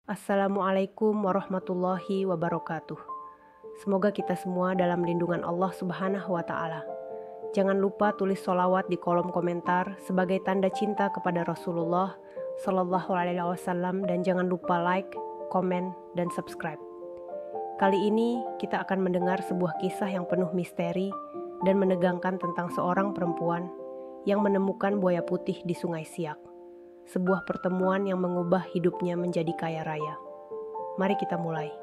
Assalamualaikum warahmatullahi wabarakatuh. Semoga kita semua dalam lindungan Allah Subhanahu wa Ta'ala. Jangan lupa tulis sholawat di kolom komentar sebagai tanda cinta kepada Rasulullah Sallallahu Alaihi Wasallam, dan jangan lupa like, komen, dan subscribe. Kali ini kita akan mendengar sebuah kisah yang penuh misteri dan menegangkan tentang seorang perempuan yang menemukan buaya putih di Sungai Siak. Sebuah pertemuan yang mengubah hidupnya menjadi kaya raya. Mari kita mulai.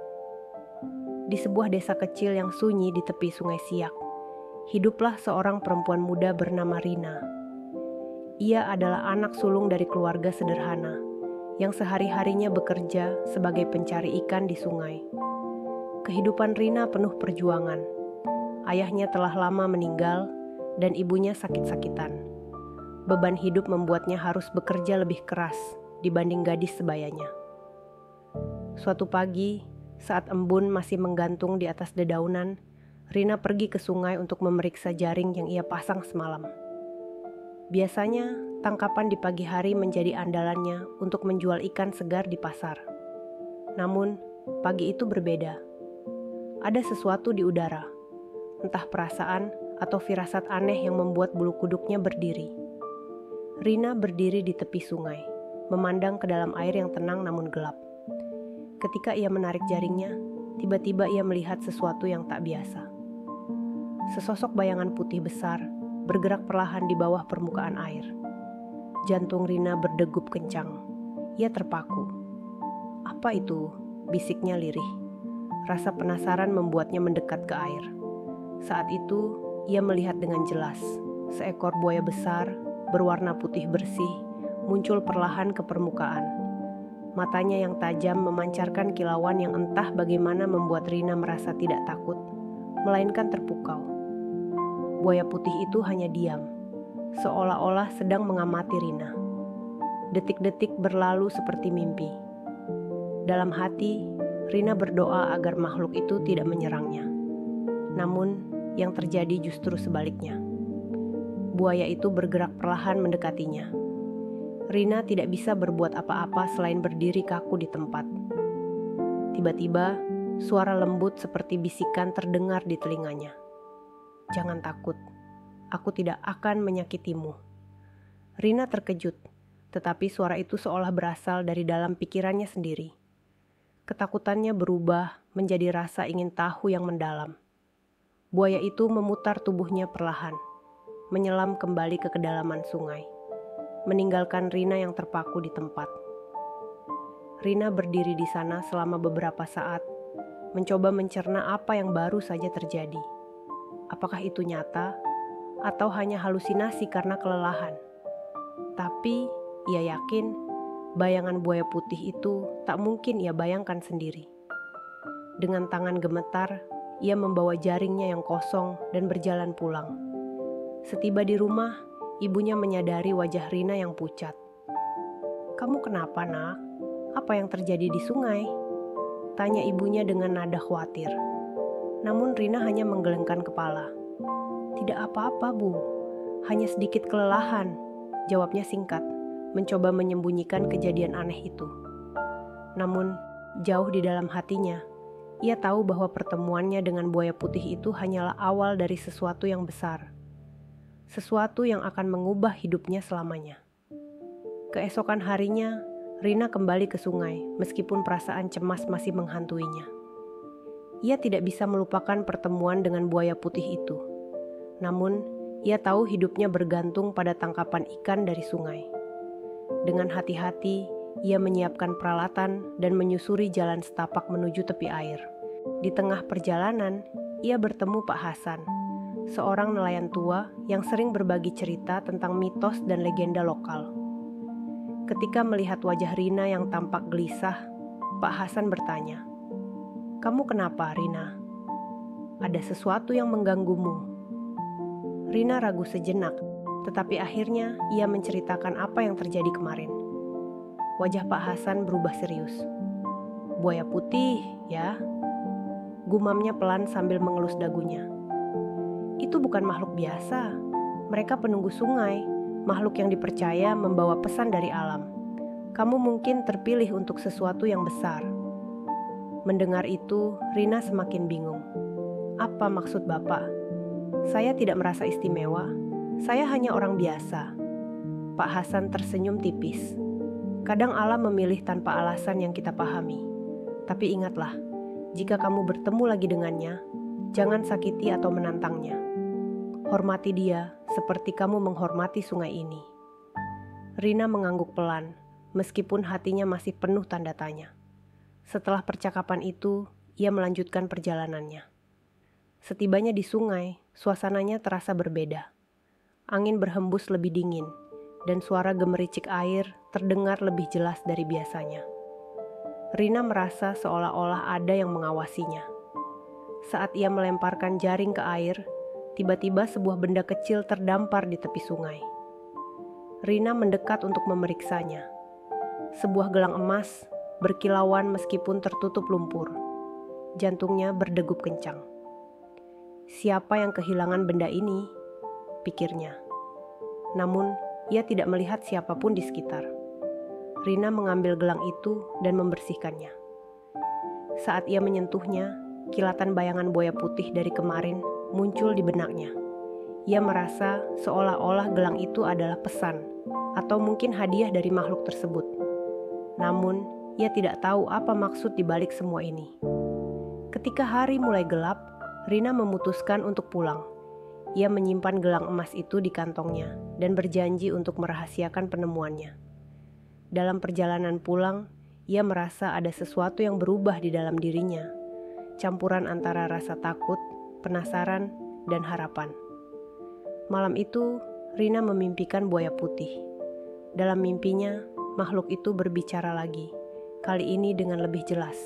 Di sebuah desa kecil yang sunyi di tepi Sungai Siak, hiduplah seorang perempuan muda bernama Rina. Ia adalah anak sulung dari keluarga sederhana yang sehari-harinya bekerja sebagai pencari ikan di sungai. Kehidupan Rina penuh perjuangan. Ayahnya telah lama meninggal dan ibunya sakit-sakitan. Beban hidup membuatnya harus bekerja lebih keras dibanding gadis sebayanya. Suatu pagi, saat embun masih menggantung di atas dedaunan, Rina pergi ke sungai untuk memeriksa jaring yang ia pasang semalam. Biasanya, tangkapan di pagi hari menjadi andalannya untuk menjual ikan segar di pasar. Namun, pagi itu berbeda. Ada sesuatu di udara, entah perasaan atau firasat aneh yang membuat bulu kuduknya berdiri. Rina berdiri di tepi sungai, memandang ke dalam air yang tenang namun gelap. Ketika ia menarik jaringnya, tiba-tiba ia melihat sesuatu yang tak biasa. Sesosok bayangan putih besar bergerak perlahan di bawah permukaan air. Jantung Rina berdegup kencang. Ia terpaku. "Apa itu?" bisiknya lirih. Rasa penasaran membuatnya mendekat ke air. Saat itu, ia melihat dengan jelas seekor buaya besar berwarna putih bersih muncul perlahan ke permukaan. Matanya yang tajam memancarkan kilauan yang entah bagaimana membuat Rina merasa tidak takut, melainkan terpukau. Buaya putih itu hanya diam, seolah-olah sedang mengamati Rina. Detik-detik berlalu seperti mimpi. Dalam hati, Rina berdoa agar makhluk itu tidak menyerangnya. Namun, yang terjadi justru sebaliknya. Buaya itu bergerak perlahan mendekatinya. Rina tidak bisa berbuat apa-apa selain berdiri kaku di tempat. Tiba-tiba, suara lembut seperti bisikan terdengar di telinganya. "Jangan takut, aku tidak akan menyakitimu." Rina terkejut, tetapi suara itu seolah berasal dari dalam pikirannya sendiri. Ketakutannya berubah menjadi rasa ingin tahu yang mendalam. Buaya itu memutar tubuhnya perlahan, menyelam kembali ke kedalaman sungai, meninggalkan Rina yang terpaku di tempat. Rina berdiri di sana selama beberapa saat, mencoba mencerna apa yang baru saja terjadi. Apakah itu nyata, atau hanya halusinasi karena kelelahan? Tapi, ia yakin, bayangan buaya putih itu tak mungkin ia bayangkan sendiri. Dengan tangan gemetar, ia membawa jaringnya yang kosong dan berjalan pulang. Setiba di rumah, ibunya menyadari wajah Rina yang pucat. "Kamu kenapa, Nak? Apa yang terjadi di sungai?" tanya ibunya dengan nada khawatir. Namun Rina hanya menggelengkan kepala. "Tidak apa-apa, Bu. Hanya sedikit kelelahan," jawabnya singkat, mencoba menyembunyikan kejadian aneh itu. Namun, jauh di dalam hatinya, ia tahu bahwa pertemuannya dengan buaya putih itu hanyalah awal dari sesuatu yang besar. Sesuatu yang akan mengubah hidupnya selamanya. Keesokan harinya, Rina kembali ke sungai meskipun perasaan cemas masih menghantuinya. Ia tidak bisa melupakan pertemuan dengan buaya putih itu. Namun, ia tahu hidupnya bergantung pada tangkapan ikan dari sungai. Dengan hati-hati, ia menyiapkan peralatan dan menyusuri jalan setapak menuju tepi air. Di tengah perjalanan, ia bertemu Pak Hasan, seorang nelayan tua yang sering berbagi cerita tentang mitos dan legenda lokal. Ketika melihat wajah Rina yang tampak gelisah, Pak Hasan bertanya, "Kamu kenapa, Rina? Ada sesuatu yang mengganggumu?" Rina ragu sejenak, tetapi akhirnya ia menceritakan apa yang terjadi kemarin. Wajah Pak Hasan berubah serius. "Buaya putih, ya?" gumamnya pelan sambil mengelus dagunya. "Itu bukan makhluk biasa. Mereka penunggu sungai, makhluk yang dipercaya membawa pesan dari alam. Kamu mungkin terpilih untuk sesuatu yang besar." Mendengar itu, Rina semakin bingung. "Apa maksud Bapak? Saya tidak merasa istimewa. Saya hanya orang biasa." Pak Hasan tersenyum tipis. "Kadang Allah memilih tanpa alasan yang kita pahami. Tapi ingatlah, jika kamu bertemu lagi dengannya, jangan sakiti atau menantangnya. Hormati dia seperti kamu menghormati sungai ini." Rina mengangguk pelan, meskipun hatinya masih penuh tanda tanya. Setelah percakapan itu, ia melanjutkan perjalanannya. Setibanya di sungai, suasananya terasa berbeda. Angin berhembus lebih dingin, dan suara gemericik air terdengar lebih jelas dari biasanya. Rina merasa seolah-olah ada yang mengawasinya. Saat ia melemparkan jaring ke air, tiba-tiba sebuah benda kecil terdampar di tepi sungai. Rina mendekat untuk memeriksanya. Sebuah gelang emas berkilauan meskipun tertutup lumpur. Jantungnya berdegup kencang. "Siapa yang kehilangan benda ini?" pikirnya. Namun, ia tidak melihat siapapun di sekitar. Rina mengambil gelang itu dan membersihkannya. Saat ia menyentuhnya, kilatan bayangan buaya putih dari kemarin muncul di benaknya. Ia merasa seolah-olah gelang itu adalah pesan, atau mungkin hadiah dari makhluk tersebut. Namun, ia tidak tahu apa maksud di balik semua ini. Ketika hari mulai gelap, Rina memutuskan untuk pulang. Ia menyimpan gelang emas itu di kantongnya dan berjanji untuk merahasiakan penemuannya. Dalam perjalanan pulang, ia merasa ada sesuatu yang berubah di dalam dirinya. Campuran antara rasa takut, penasaran, dan harapan. Malam itu, Rina memimpikan buaya putih. Dalam mimpinya, makhluk itu berbicara lagi, kali ini dengan lebih jelas.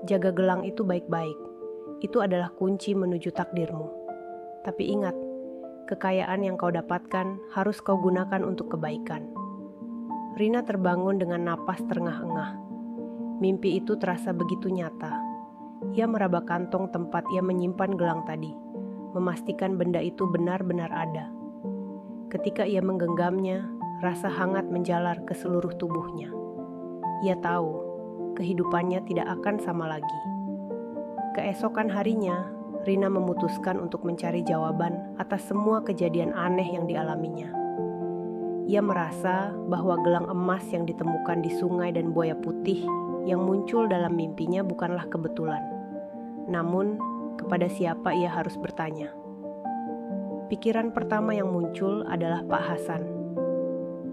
"Jaga gelang itu baik-baik. Itu adalah kunci menuju takdirmu. Tapi ingat, kekayaan yang kau dapatkan harus kau gunakan untuk kebaikan." Rina terbangun dengan napas terengah-engah. Mimpi itu terasa begitu nyata. Ia meraba kantong tempat ia menyimpan gelang tadi, memastikan benda itu benar-benar ada. Ketika ia menggenggamnya, rasa hangat menjalar ke seluruh tubuhnya. Ia tahu, kehidupannya tidak akan sama lagi. Keesokan harinya, Rina memutuskan untuk mencari jawaban atas semua kejadian aneh yang dialaminya. Ia merasa bahwa gelang emas yang ditemukan di sungai dan buaya putih yang muncul dalam mimpinya bukanlah kebetulan. Namun, kepada siapa ia harus bertanya? Pikiran pertama yang muncul adalah Pak Hasan.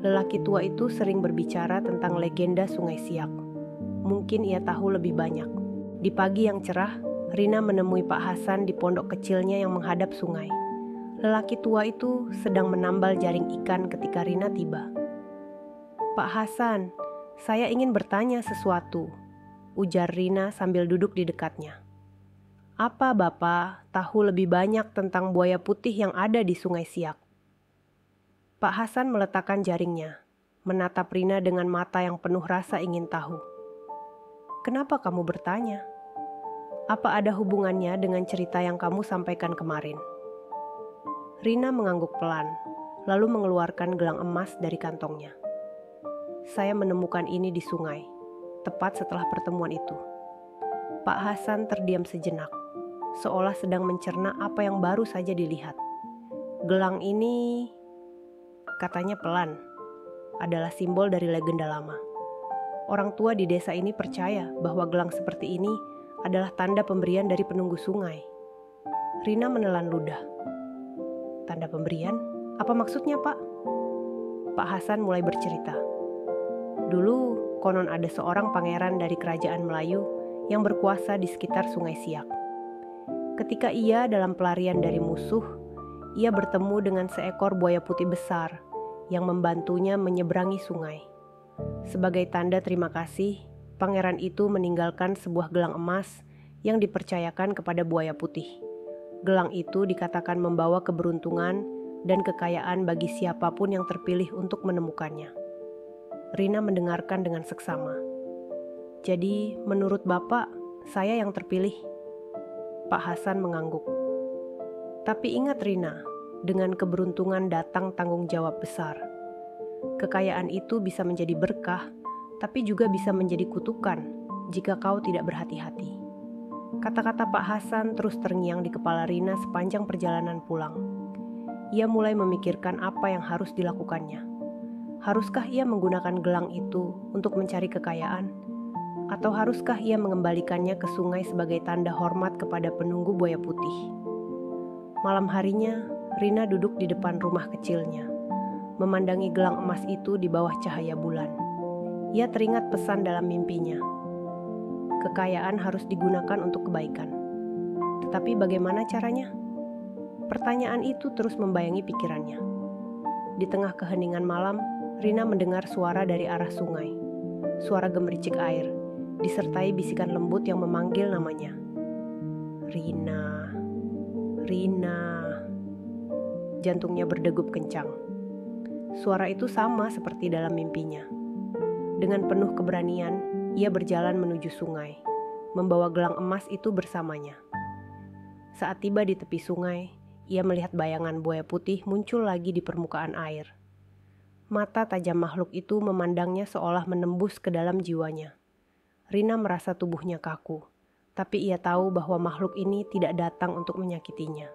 Lelaki tua itu sering berbicara tentang legenda Sungai Siak. Mungkin ia tahu lebih banyak. Di pagi yang cerah, Rina menemui Pak Hasan di pondok kecilnya yang menghadap sungai. Lelaki tua itu sedang menambal jaring ikan ketika Rina tiba. "Pak Hasan, saya ingin bertanya sesuatu," ujar Rina sambil duduk di dekatnya. "Apa Bapak tahu lebih banyak tentang buaya putih yang ada di Sungai Siak?" Pak Hasan meletakkan jaringnya, menatap Rina dengan mata yang penuh rasa ingin tahu. "Kenapa kamu bertanya? Apa ada hubungannya dengan cerita yang kamu sampaikan kemarin?" Rina mengangguk pelan, lalu mengeluarkan gelang emas dari kantongnya. "Saya menemukan ini di sungai, tepat setelah pertemuan itu." Pak Hasan terdiam sejenak, seolah sedang mencerna apa yang baru saja dilihat. "Gelang ini," katanya pelan, "adalah simbol dari legenda lama. Orang tua di desa ini percaya bahwa gelang seperti ini adalah tanda pemberian dari penunggu sungai." Rina menelan ludah. "Tanda pemberian? Apa maksudnya, Pak?" Pak Hasan mulai bercerita. "Dulu, konon ada seorang pangeran dari kerajaan Melayu yang berkuasa di sekitar Sungai Siak. Ketika ia dalam pelarian dari musuh, ia bertemu dengan seekor buaya putih besar yang membantunya menyeberangi sungai. Sebagai tanda terima kasih, pangeran itu meninggalkan sebuah gelang emas yang dipercayakan kepada buaya putih. Gelang itu dikatakan membawa keberuntungan dan kekayaan bagi siapapun yang terpilih untuk menemukannya." Rina mendengarkan dengan seksama. "Jadi, menurut Bapak, saya yang terpilih?" Pak Hasan mengangguk. "Tapi ingat Rina, dengan keberuntungan datang tanggung jawab besar. Kekayaan itu bisa menjadi berkah, tapi juga bisa menjadi kutukan jika kau tidak berhati-hati. Kata-kata Pak Hasan terus terngiang di kepala Rina sepanjang perjalanan pulang. Ia mulai memikirkan apa yang harus dilakukannya. Haruskah ia menggunakan gelang itu untuk mencari kekayaan? Atau haruskah ia mengembalikannya ke sungai sebagai tanda hormat kepada penunggu buaya putih? Malam harinya, Rina duduk di depan rumah kecilnya, memandangi gelang emas itu di bawah cahaya bulan. Ia teringat pesan dalam mimpinya. Kekayaan harus digunakan untuk kebaikan. Tetapi bagaimana caranya? Pertanyaan itu terus membayangi pikirannya. Di tengah keheningan malam, Rina mendengar suara dari arah sungai. Suara gemericik air, disertai bisikan lembut yang memanggil namanya. Rina, Rina. Jantungnya berdegup kencang. Suara itu sama seperti dalam mimpinya. Dengan penuh keberanian, ia berjalan menuju sungai, membawa gelang emas itu bersamanya. Saat tiba di tepi sungai, ia melihat bayangan buaya putih muncul lagi di permukaan air. Mata tajam makhluk itu memandangnya seolah menembus ke dalam jiwanya. Rina merasa tubuhnya kaku, tapi ia tahu bahwa makhluk ini tidak datang untuk menyakitinya.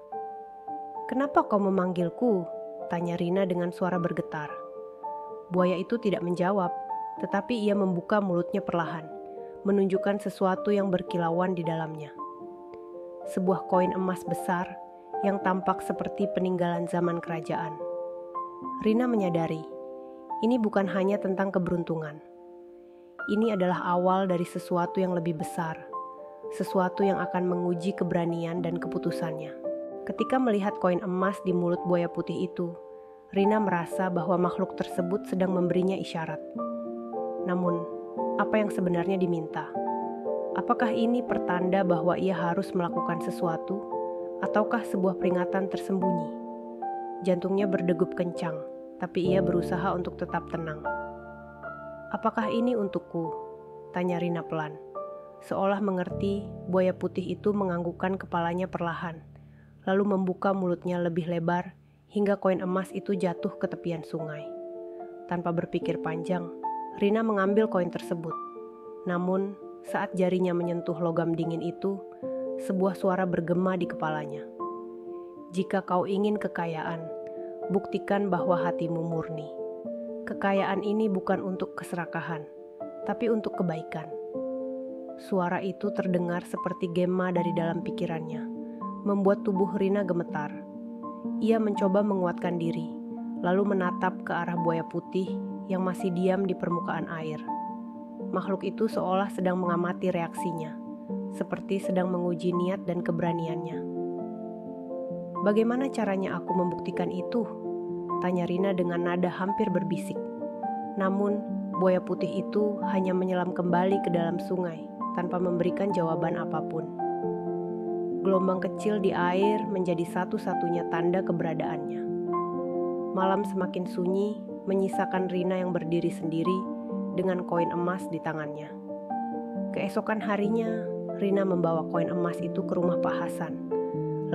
"Kenapa kau memanggilku?" tanya Rina dengan suara bergetar. Buaya itu tidak menjawab, tetapi ia membuka mulutnya perlahan, menunjukkan sesuatu yang berkilauan di dalamnya. Sebuah koin emas besar yang tampak seperti peninggalan zaman kerajaan. Rina menyadari, ini bukan hanya tentang keberuntungan. Ini adalah awal dari sesuatu yang lebih besar, sesuatu yang akan menguji keberanian dan keputusannya. Ketika melihat koin emas di mulut buaya putih itu, Rina merasa bahwa makhluk tersebut sedang memberinya isyarat. Namun, apa yang sebenarnya diminta? Apakah ini pertanda bahwa ia harus melakukan sesuatu, ataukah sebuah peringatan tersembunyi? Jantungnya berdegup kencang, tapi ia berusaha untuk tetap tenang. "Apakah ini untukku?" tanya Rina pelan. Seolah mengerti, buaya putih itu menganggukkan kepalanya perlahan, lalu membuka mulutnya lebih lebar hingga koin emas itu jatuh ke tepian sungai. Tanpa berpikir panjang, Rina mengambil koin tersebut. Namun, saat jarinya menyentuh logam dingin itu, sebuah suara bergema di kepalanya. "Jika kau ingin kekayaan, buktikan bahwa hatimu murni. Kekayaan ini bukan untuk keserakahan, tapi untuk kebaikan." Suara itu terdengar seperti gema dari dalam pikirannya, membuat tubuh Rina gemetar. Ia mencoba menguatkan diri, lalu menatap ke arah buaya putih yang masih diam di permukaan air. Makhluk itu seolah sedang mengamati reaksinya, seperti sedang menguji niat dan keberaniannya. "Bagaimana caranya aku membuktikan itu?" tanya Rina dengan nada hampir berbisik. Namun, buaya putih itu hanya menyelam kembali ke dalam sungai tanpa memberikan jawaban apapun. Gelombang kecil di air menjadi satu-satunya tanda keberadaannya. Malam semakin sunyi, menyisakan Rina yang berdiri sendiri dengan koin emas di tangannya. Keesokan harinya, Rina membawa koin emas itu ke rumah Pak Hasan.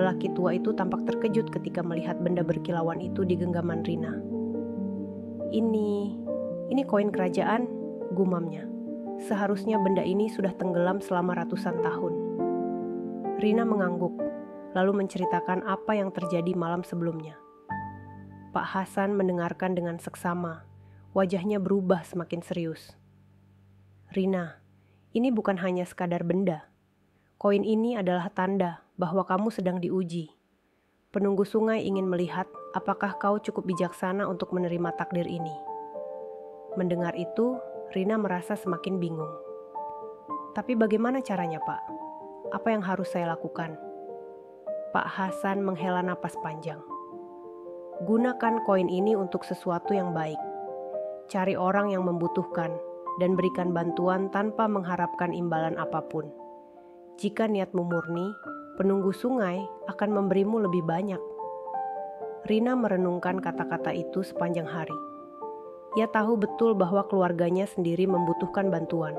Lelaki tua itu tampak terkejut ketika melihat benda berkilauan itu di genggaman Rina. Ini koin kerajaan," gumamnya. "Seharusnya benda ini sudah tenggelam selama ratusan tahun." Rina mengangguk, lalu menceritakan apa yang terjadi malam sebelumnya. Pak Hasan mendengarkan dengan seksama, wajahnya berubah semakin serius. "Rina, ini bukan hanya sekadar benda. Koin ini adalah tanda bahwa kamu sedang diuji. Penunggu sungai ingin melihat apakah kau cukup bijaksana untuk menerima takdir ini." Mendengar itu, Rina merasa semakin bingung. "Tapi bagaimana caranya, Pak? Apa yang harus saya lakukan?" Pak Hasan menghela napas panjang. "Gunakan koin ini untuk sesuatu yang baik. Cari orang yang membutuhkan dan berikan bantuan tanpa mengharapkan imbalan apapun. Jika niatmu murni, penunggu sungai akan memberimu lebih banyak." Rina merenungkan kata-kata itu sepanjang hari. Ia tahu betul bahwa keluarganya sendiri membutuhkan bantuan.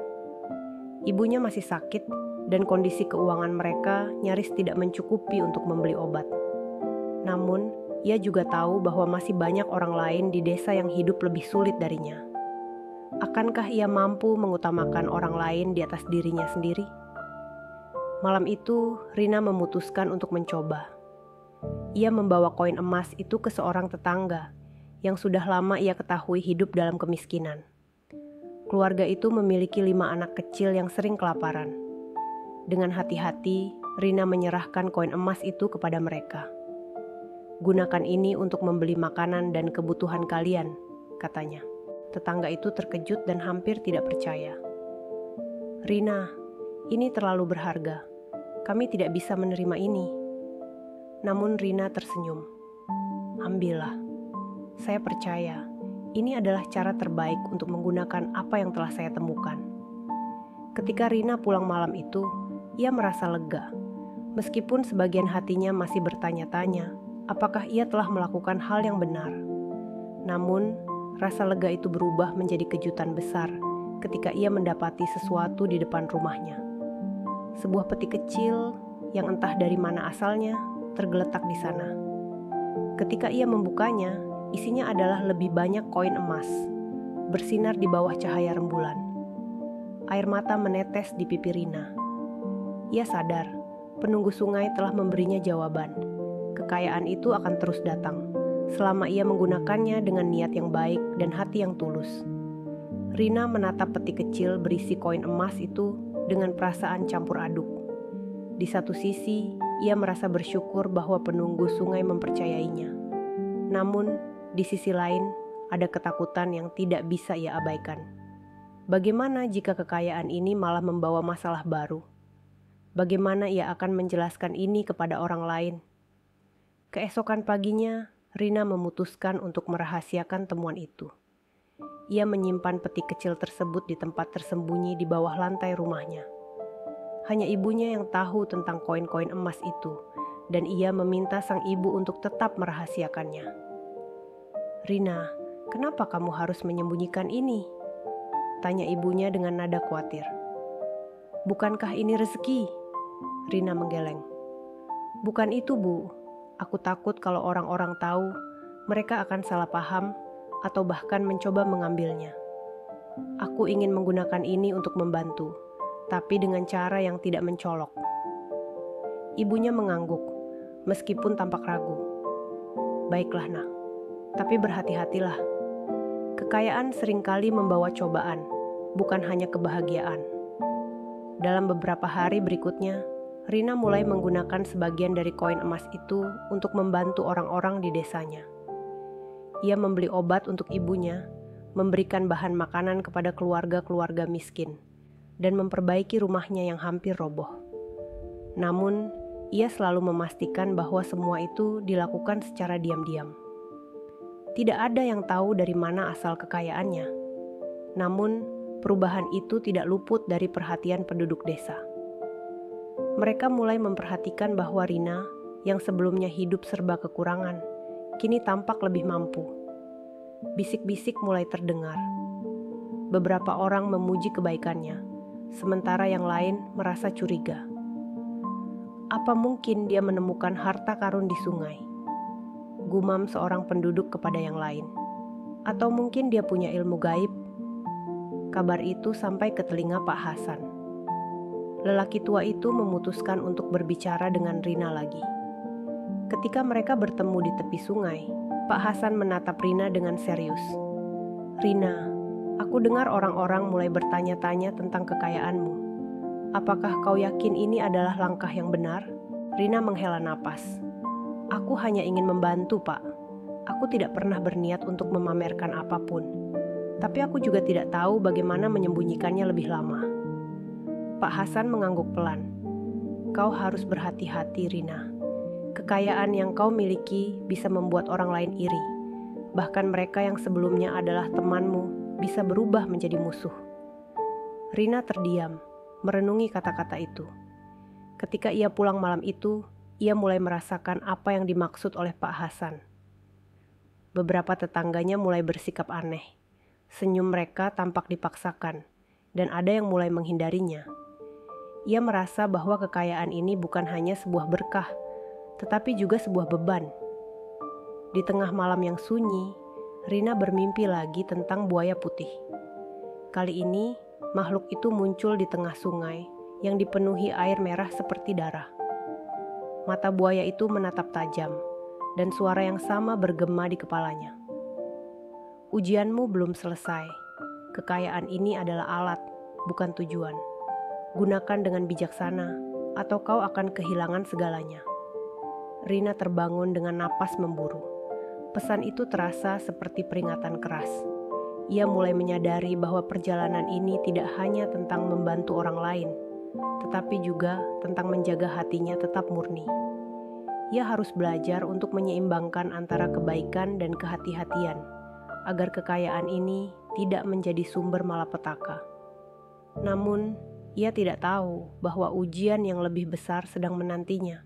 Ibunya masih sakit dan kondisi keuangan mereka nyaris tidak mencukupi untuk membeli obat. Namun, ia juga tahu bahwa masih banyak orang lain di desa yang hidup lebih sulit darinya. Akankah ia mampu mengutamakan orang lain di atas dirinya sendiri? Malam itu, Rina memutuskan untuk mencoba. Ia membawa koin emas itu ke seorang tetangga yang sudah lama ia ketahui hidup dalam kemiskinan. Keluarga itu memiliki 5 anak kecil yang sering kelaparan. Dengan hati-hati, Rina menyerahkan koin emas itu kepada mereka. "Gunakan ini untuk membeli makanan dan kebutuhan kalian," katanya. Tetangga itu terkejut dan hampir tidak percaya. "Rina, ini terlalu berharga. Kami tidak bisa menerima ini." Namun Rina tersenyum. "Ambillah. Saya percaya ini adalah cara terbaik untuk menggunakan apa yang telah saya temukan." Ketika Rina pulang malam itu, ia merasa lega. Meskipun sebagian hatinya masih bertanya-tanya, apakah ia telah melakukan hal yang benar. Namun, rasa lega itu berubah menjadi kejutan besar ketika ia mendapati sesuatu di depan rumahnya. Sebuah peti kecil yang entah dari mana asalnya tergeletak di sana. Ketika ia membukanya, isinya adalah lebih banyak koin emas, bersinar di bawah cahaya rembulan. Air mata menetes di pipi Rina. Ia sadar, penunggu sungai telah memberinya jawaban. Kekayaan itu akan terus datang, selama ia menggunakannya dengan niat yang baik dan hati yang tulus. Rina menatap peti kecil berisi koin emas itu dengan perasaan campur aduk. Di satu sisi, ia merasa bersyukur bahwa penunggu sungai mempercayainya. Namun, di sisi lain, ada ketakutan yang tidak bisa ia abaikan. Bagaimana jika kekayaan ini malah membawa masalah baru? Bagaimana ia akan menjelaskan ini kepada orang lain? Keesokan paginya, Rina memutuskan untuk merahasiakan temuan itu. Ia menyimpan peti kecil tersebut di tempat tersembunyi di bawah lantai rumahnya. Hanya ibunya yang tahu tentang koin-koin emas itu, dan ia meminta sang ibu untuk tetap merahasiakannya. "Rina, kenapa kamu harus menyembunyikan ini?" tanya ibunya dengan nada khawatir. "Bukankah ini rezeki?" Rina menggeleng. "Bukan itu, Bu. Aku takut kalau orang-orang tahu, mereka akan salah paham atau bahkan mencoba mengambilnya. Aku ingin menggunakan ini untuk membantu, tapi dengan cara yang tidak mencolok." Ibunya mengangguk, meskipun tampak ragu. "Baiklah, Nak. Tapi berhati-hatilah. Kekayaan seringkali membawa cobaan, bukan hanya kebahagiaan." Dalam beberapa hari berikutnya, Rina mulai menggunakan sebagian dari koin emas itu untuk membantu orang-orang di desanya. Ia membeli obat untuk ibunya, memberikan bahan makanan kepada keluarga-keluarga miskin, dan memperbaiki rumahnya yang hampir roboh. Namun, ia selalu memastikan bahwa semua itu dilakukan secara diam-diam. Tidak ada yang tahu dari mana asal kekayaannya. Namun, perubahan itu tidak luput dari perhatian penduduk desa. Mereka mulai memperhatikan bahwa Rina, yang sebelumnya hidup serba kekurangan, kini tampak lebih mampu. Bisik-bisik mulai terdengar. Beberapa orang memuji kebaikannya, sementara yang lain merasa curiga. "Apa mungkin dia menemukan harta karun di sungai?" gumam seorang penduduk kepada yang lain. "Atau mungkin dia punya ilmu gaib?" Kabar itu sampai ke telinga Pak Hasan. Lelaki tua itu memutuskan untuk berbicara dengan Rina lagi. Ketika mereka bertemu di tepi sungai, Pak Hasan menatap Rina dengan serius. "Rina, aku dengar orang-orang mulai bertanya-tanya tentang kekayaanmu. Apakah kau yakin ini adalah langkah yang benar?" Rina menghela napas. "Aku hanya ingin membantu, Pak. Aku tidak pernah berniat untuk memamerkan apapun. Tapi aku juga tidak tahu bagaimana menyembunyikannya lebih lama." Pak Hasan mengangguk pelan. "Kau harus berhati-hati, Rina. Kekayaan yang kau miliki bisa membuat orang lain iri. Bahkan mereka yang sebelumnya adalah temanmu bisa berubah menjadi musuh." Rina terdiam, merenungi kata-kata itu. Ketika ia pulang malam itu, ia mulai merasakan apa yang dimaksud oleh Pak Hasan. Beberapa tetangganya mulai bersikap aneh. Senyum mereka tampak dipaksakan, dan ada yang mulai menghindarinya. Ia merasa bahwa kekayaan ini bukan hanya sebuah berkah, tetapi juga sebuah beban. Di tengah malam yang sunyi, Rina bermimpi lagi tentang buaya putih. Kali ini, makhluk itu muncul di tengah sungai yang dipenuhi air merah seperti darah. Mata buaya itu menatap tajam, dan suara yang sama bergema di kepalanya. Ujianmu belum selesai. Kekayaan ini adalah alat, bukan tujuan. Gunakan dengan bijaksana, atau kau akan kehilangan segalanya. Rina terbangun dengan napas memburu. Pesan itu terasa seperti peringatan keras. Ia mulai menyadari bahwa perjalanan ini tidak hanya tentang membantu orang lain, tetapi juga tentang menjaga hatinya tetap murni. Ia harus belajar untuk menyeimbangkan antara kebaikan dan kehati-hatian, agar kekayaan ini tidak menjadi sumber malapetaka. Namun, ia tidak tahu bahwa ujian yang lebih besar sedang menantinya.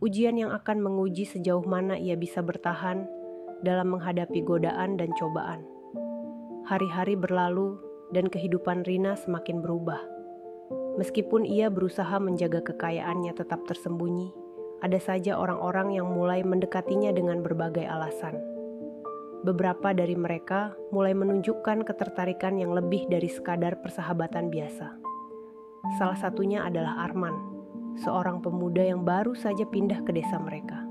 Ujian yang akan menguji sejauh mana ia bisa bertahan dalam menghadapi godaan dan cobaan. Hari-hari berlalu dan kehidupan Rina semakin berubah. Meskipun ia berusaha menjaga kekayaannya tetap tersembunyi, ada saja orang-orang yang mulai mendekatinya dengan berbagai alasan. Beberapa dari mereka mulai menunjukkan ketertarikan yang lebih dari sekadar persahabatan biasa. Salah satunya adalah Arman, seorang pemuda yang baru saja pindah ke desa mereka.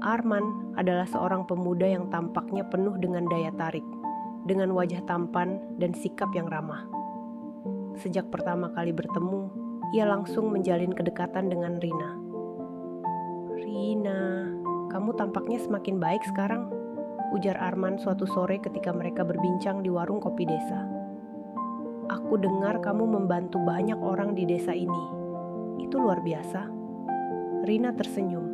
Arman adalah seorang pemuda yang tampaknya penuh dengan daya tarik, dengan wajah tampan dan sikap yang ramah. Sejak pertama kali bertemu, ia langsung menjalin kedekatan dengan Rina. "Rina, kamu tampaknya semakin baik sekarang," ujar Arman suatu sore ketika mereka berbincang di warung kopi desa. "Aku dengar kamu membantu banyak orang di desa ini. Itu luar biasa." Rina tersenyum,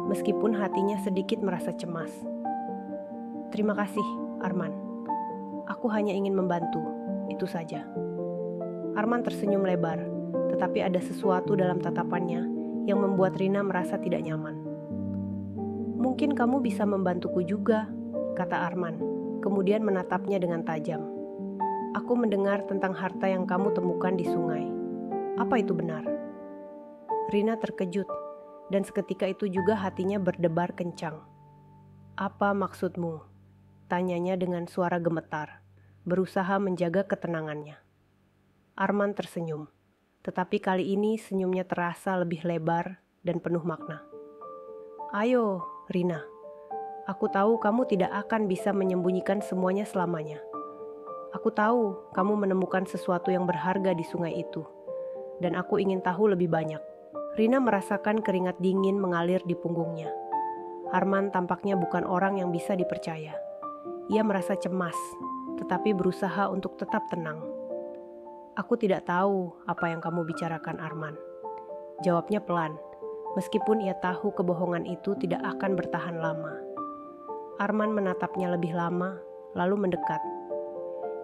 meskipun hatinya sedikit merasa cemas. "Terima kasih, Arman. Aku hanya ingin membantu, itu saja." Arman tersenyum lebar, tetapi ada sesuatu dalam tatapannya yang membuat Rina merasa tidak nyaman. "Mungkin kamu bisa membantuku juga," kata Arman, kemudian menatapnya dengan tajam. "Aku mendengar tentang harta yang kamu temukan di sungai. Apa itu benar?" Rina terkejut, dan seketika itu juga hatinya berdebar kencang. "Apa maksudmu?" tanyanya dengan suara gemetar, berusaha menjaga ketenangannya. Arman tersenyum, tetapi kali ini senyumnya terasa lebih lebar dan penuh makna. "Ayo, Rina. Aku tahu kamu tidak akan bisa menyembunyikan semuanya selamanya. Aku tahu kamu menemukan sesuatu yang berharga di sungai itu, dan aku ingin tahu lebih banyak." Rina merasakan keringat dingin mengalir di punggungnya. Arman tampaknya bukan orang yang bisa dipercaya. Ia merasa cemas, tetapi berusaha untuk tetap tenang. "Aku tidak tahu apa yang kamu bicarakan, Arman," jawabnya pelan, meskipun ia tahu kebohongan itu tidak akan bertahan lama. Arman menatapnya lebih lama, lalu mendekat.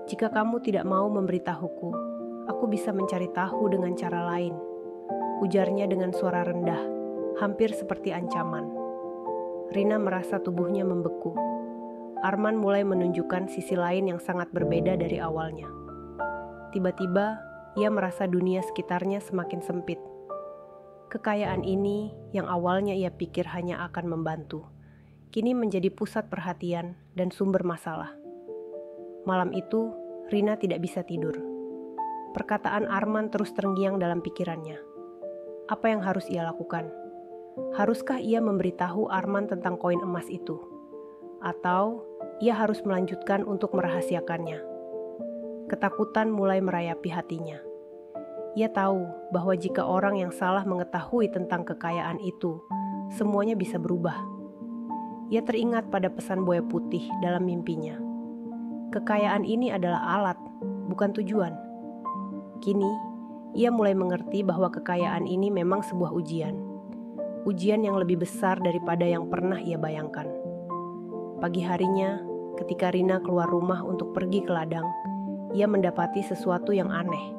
"Jika kamu tidak mau memberitahuku, aku bisa mencari tahu dengan cara lain," ujarnya dengan suara rendah, hampir seperti ancaman. Rina merasa tubuhnya membeku. Arman mulai menunjukkan sisi lain yang sangat berbeda dari awalnya. Tiba-tiba, ia merasa dunia sekitarnya semakin sempit. Kekayaan ini, yang awalnya ia pikir hanya akan membantu, kini menjadi pusat perhatian dan sumber masalah. Malam itu, Rina tidak bisa tidur. Perkataan Arman terus terngiang dalam pikirannya. Apa yang harus ia lakukan? Haruskah ia memberitahu Arman tentang koin emas itu? Atau ia harus melanjutkan untuk merahasiakannya? Ketakutan mulai merayapi hatinya. Ia tahu bahwa jika orang yang salah mengetahui tentang kekayaan itu, semuanya bisa berubah. Ia teringat pada pesan buaya putih dalam mimpinya. Kekayaan ini adalah alat, bukan tujuan. Kini, ia mulai mengerti bahwa kekayaan ini memang sebuah ujian. Ujian yang lebih besar daripada yang pernah ia bayangkan. Pagi harinya, ketika Rina keluar rumah untuk pergi ke ladang, ia mendapati sesuatu yang aneh.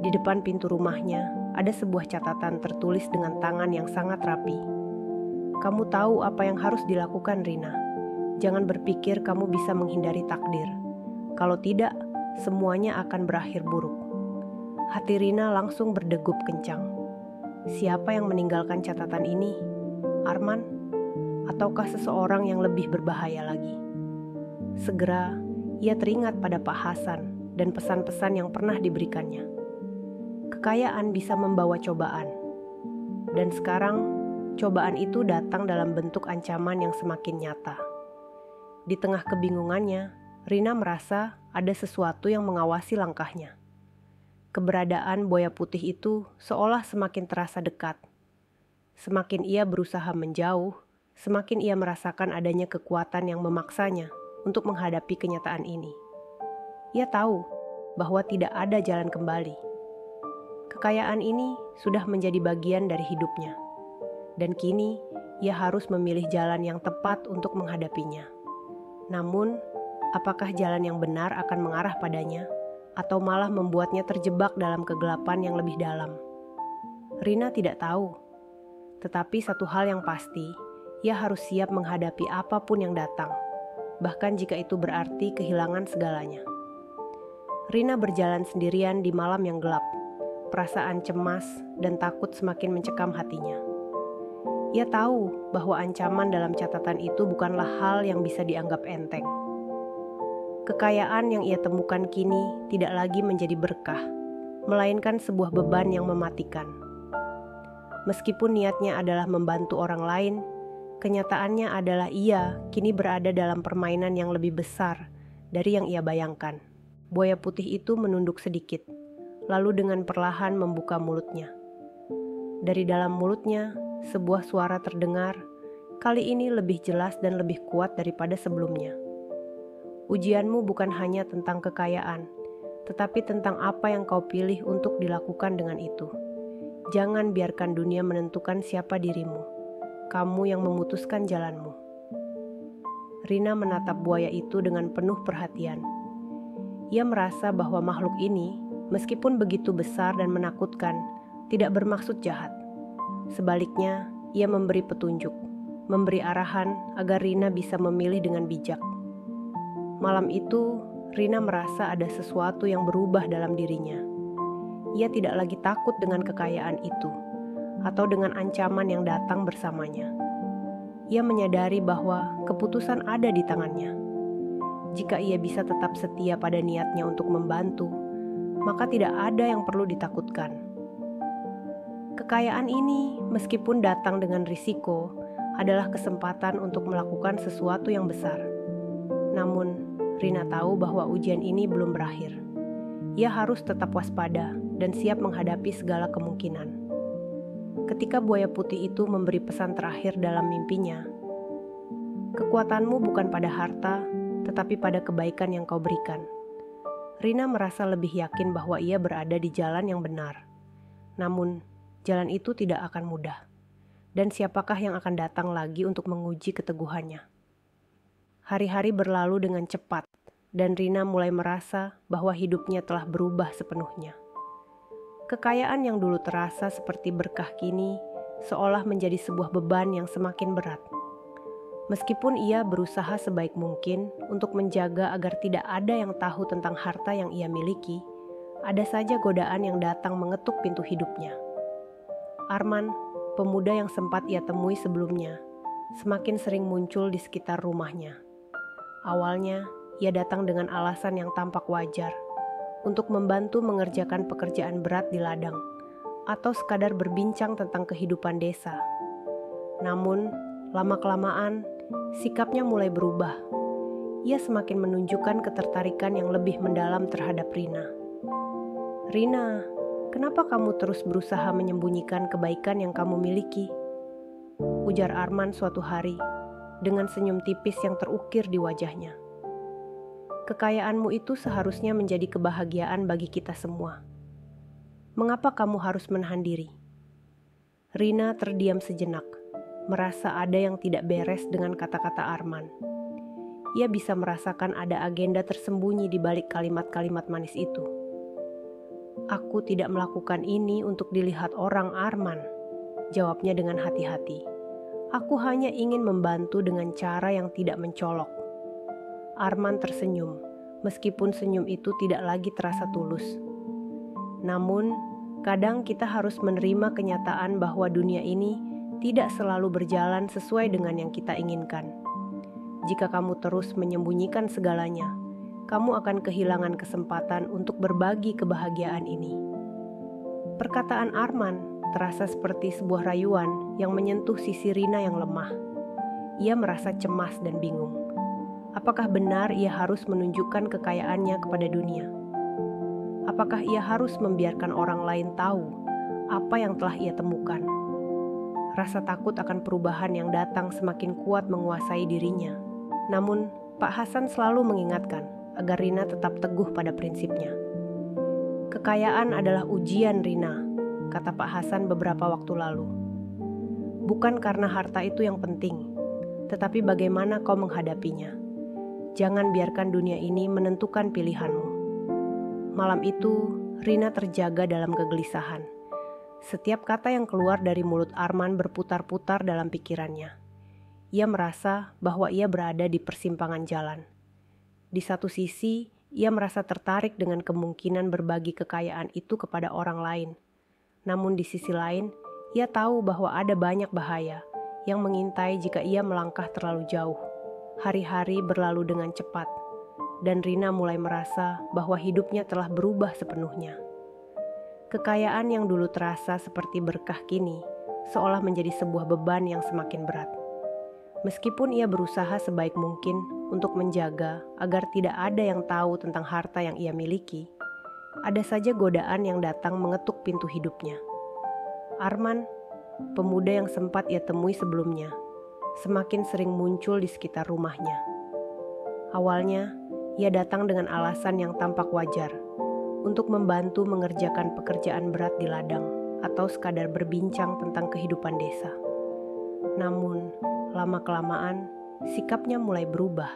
Di depan pintu rumahnya, ada sebuah catatan tertulis dengan tangan yang sangat rapi. "Kamu tahu apa yang harus dilakukan, Rina. Jangan berpikir kamu bisa menghindari takdir. Kalau tidak, semuanya akan berakhir buruk." Hati Rina langsung berdegup kencang. Siapa yang meninggalkan catatan ini? Arman? ataukah seseorang yang lebih berbahaya lagi? Segera, ia teringat pada Pak Hasan dan pesan-pesan yang pernah diberikannya. Kekayaan bisa membawa cobaan. Dan sekarang, cobaan itu datang dalam bentuk ancaman yang semakin nyata. Di tengah kebingungannya, Rina merasa ada sesuatu yang mengawasi langkahnya. Keberadaan buaya putih itu seolah semakin terasa dekat. Semakin ia berusaha menjauh, semakin ia merasakan adanya kekuatan yang memaksanya untuk menghadapi kenyataan ini. Ia tahu bahwa tidak ada jalan kembali. Kekayaan ini sudah menjadi bagian dari hidupnya, dan kini ia harus memilih jalan yang tepat untuk menghadapinya. Namun, apakah jalan yang benar akan mengarah padanya, atau malah membuatnya terjebak dalam kegelapan yang lebih dalam? Rina tidak tahu, tetapi satu hal yang pasti, ia harus siap menghadapi apapun yang datang, bahkan jika itu berarti kehilangan segalanya. Rina berjalan sendirian di malam yang gelap. Perasaan cemas dan takut semakin mencekam hatinya. Ia tahu bahwa ancaman dalam catatan itu bukanlah hal yang bisa dianggap enteng. Kekayaan yang ia temukan kini tidak lagi menjadi berkah, melainkan sebuah beban yang mematikan. Meskipun niatnya adalah membantu orang lain, kenyataannya adalah ia kini berada dalam permainan yang lebih besar dari yang ia bayangkan. Buaya putih itu menunduk sedikit, lalu dengan perlahan membuka mulutnya. Dari dalam mulutnya, sebuah suara terdengar, kali ini lebih jelas dan lebih kuat daripada sebelumnya. Ujianmu bukan hanya tentang kekayaan, tetapi tentang apa yang kau pilih untuk dilakukan dengan itu. Jangan biarkan dunia menentukan siapa dirimu. Kamu yang memutuskan jalanmu. Rina menatap buaya itu dengan penuh perhatian. Ia merasa bahwa makhluk ini, meskipun begitu besar dan menakutkan, tidak bermaksud jahat. Sebaliknya, ia memberi petunjuk, memberi arahan agar Rina bisa memilih dengan bijak. Malam itu, Rina merasa ada sesuatu yang berubah dalam dirinya. Ia tidak lagi takut dengan kekayaan itu, atau dengan ancaman yang datang bersamanya. Ia menyadari bahwa keputusan ada di tangannya. Jika ia bisa tetap setia pada niatnya untuk membantu, maka tidak ada yang perlu ditakutkan. Kekayaan ini, meskipun datang dengan risiko, adalah kesempatan untuk melakukan sesuatu yang besar. Namun, Rina tahu bahwa ujian ini belum berakhir. Ia harus tetap waspada dan siap menghadapi segala kemungkinan. Ketika buaya putih itu memberi pesan terakhir dalam mimpinya, "Kekuatanmu bukan pada harta, tetapi pada kebaikan yang kau berikan." Rina merasa lebih yakin bahwa ia berada di jalan yang benar. Namun, jalan itu tidak akan mudah. Dan siapakah yang akan datang lagi untuk menguji keteguhannya? Hari-hari berlalu dengan cepat, dan Rina mulai merasa bahwa hidupnya telah berubah sepenuhnya. Kekayaan yang dulu terasa seperti berkah kini, seolah menjadi sebuah beban yang semakin berat. Meskipun ia berusaha sebaik mungkin untuk menjaga agar tidak ada yang tahu tentang harta yang ia miliki, ada saja godaan yang datang mengetuk pintu hidupnya. Arman, pemuda yang sempat ia temui sebelumnya, semakin sering muncul di sekitar rumahnya. Awalnya, ia datang dengan alasan yang tampak wajar, untuk membantu mengerjakan pekerjaan berat di ladang, atau sekadar berbincang tentang kehidupan desa. Namun, lama-kelamaan, sikapnya mulai berubah. Ia semakin menunjukkan ketertarikan yang lebih mendalam terhadap Rina. "Rina, kenapa kamu terus berusaha menyembunyikan kebaikan yang kamu miliki?" ujar Arman suatu hari, dengan senyum tipis yang terukir di wajahnya. "Kekayaanmu itu seharusnya menjadi kebahagiaan bagi kita semua. Mengapa kamu harus menahan diri?" Rina terdiam sejenak, merasa ada yang tidak beres dengan kata-kata Arman. Ia bisa merasakan ada agenda tersembunyi di balik kalimat-kalimat manis itu. "Aku tidak melakukan ini untuk dilihat orang, Arman," jawabnya dengan hati-hati. "Aku hanya ingin membantu dengan cara yang tidak mencolok." Arman tersenyum, meskipun senyum itu tidak lagi terasa tulus. Namun, kadang kita harus menerima kenyataan bahwa dunia ini tidak selalu berjalan sesuai dengan yang kita inginkan. Jika kamu terus menyembunyikan segalanya, kamu akan kehilangan kesempatan untuk berbagi kebahagiaan ini. Perkataan Arman terasa seperti sebuah rayuan yang menyentuh sisi Rina yang lemah. Ia merasa cemas dan bingung. Apakah benar ia harus menunjukkan kekayaannya kepada dunia? Apakah ia harus membiarkan orang lain tahu apa yang telah ia temukan? Rasa takut akan perubahan yang datang semakin kuat menguasai dirinya. Namun, Pak Hasan selalu mengingatkan agar Rina tetap teguh pada prinsipnya. Kekayaan adalah ujian Rina, kata Pak Hasan beberapa waktu lalu. Bukan karena harta itu yang penting, tetapi bagaimana kau menghadapinya. Jangan biarkan dunia ini menentukan pilihanmu. Malam itu, Rina terjaga dalam kegelisahan. Setiap kata yang keluar dari mulut Arman berputar-putar dalam pikirannya. Ia merasa bahwa ia berada di persimpangan jalan. Di satu sisi, ia merasa tertarik dengan kemungkinan berbagi kekayaan itu kepada orang lain. Namun di sisi lain, ia tahu bahwa ada banyak bahaya yang mengintai jika ia melangkah terlalu jauh. Hari-hari berlalu dengan cepat, dan Rina mulai merasa bahwa hidupnya telah berubah sepenuhnya. Kekayaan yang dulu terasa seperti berkah kini seolah menjadi sebuah beban yang semakin berat. Meskipun ia berusaha sebaik mungkin untuk menjaga agar tidak ada yang tahu tentang harta yang ia miliki, ada saja godaan yang datang mengetuk pintu hidupnya. Arman, pemuda yang sempat ia temui sebelumnya, semakin sering muncul di sekitar rumahnya. Awalnya, ia datang dengan alasan yang tampak wajar, untuk membantu mengerjakan pekerjaan berat di ladang atau sekadar berbincang tentang kehidupan desa. Namun, lama-kelamaan, sikapnya mulai berubah.